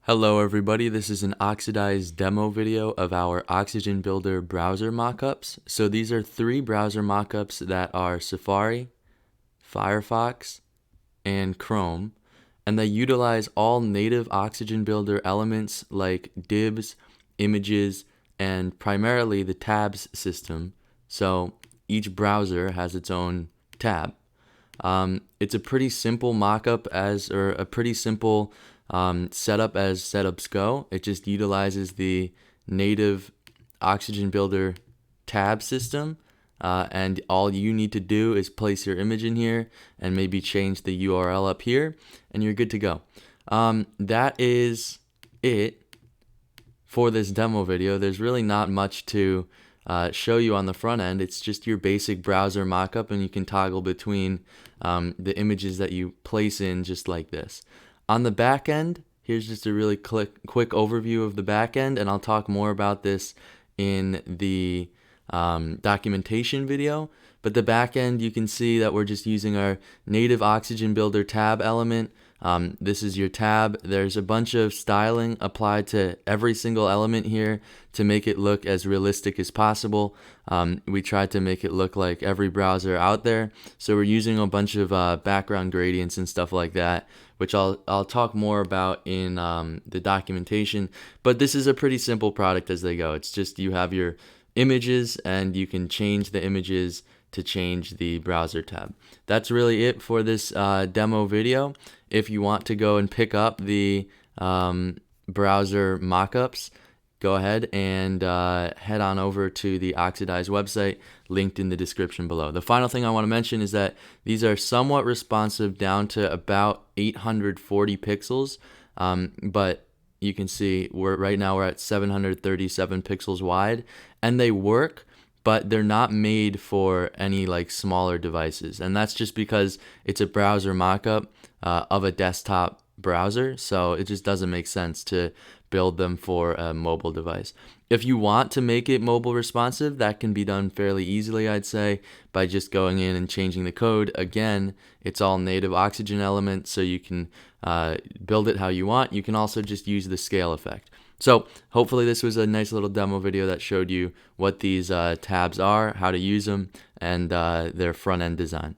Hello everybody, this is an oxidized demo video of our Oxygen Builder browser mockups. So these are three browser mockups that are Safari, Firefox, and Chrome, and they utilize all native Oxygen Builder elements like divs, images, and primarily the tabs system. So each browser has its own tab. It's a pretty simple mockup or a pretty simple setup as setups go. It just utilizes the native Oxygen Builder tab system, and all you need to do is place your image in here and maybe change the URL up here, and you're good to go. That is it for this demo video. There's really not much to show you on the front end. It's just your basic browser mockup, and you can toggle between the images that you place in just like this. On the back end, here's just a really quick overview of the back end, and I'll talk more about this in the documentation video. But the back end, you can see that we're just using our native Oxygen Builder tab element. This is your tab. There's a bunch of styling applied to every single element here to make it look as realistic as possible. We tried to make it look like every browser out there, so we're using a bunch of background gradients and stuff like that, which I'll talk more about in the documentation. But this is a pretty simple product as they go. It's just you have your images and you can change the images to change the browser tab. That's really it for this demo video. If you want to go and pick up the browser mockups, go ahead and head on over to the Oxidize website, linked in the description below. The final thing I want to mention is that these are somewhat responsive down to about 840 pixels, but you can see right now we're at 737 pixels wide, and they work, but they're not made for any like smaller devices, and that's just because it's a browser mockup of a desktop browser, so it just doesn't make sense to build them for a mobile device. If you want to make it mobile responsive, that can be done fairly easily, I'd say, by just going in and changing the code. Again, it's all native Oxygen elements, so you can build it how you want. You can also just use the scale effect. So hopefully this was a nice little demo video that showed you what these tabs are, how to use them, and their front end design.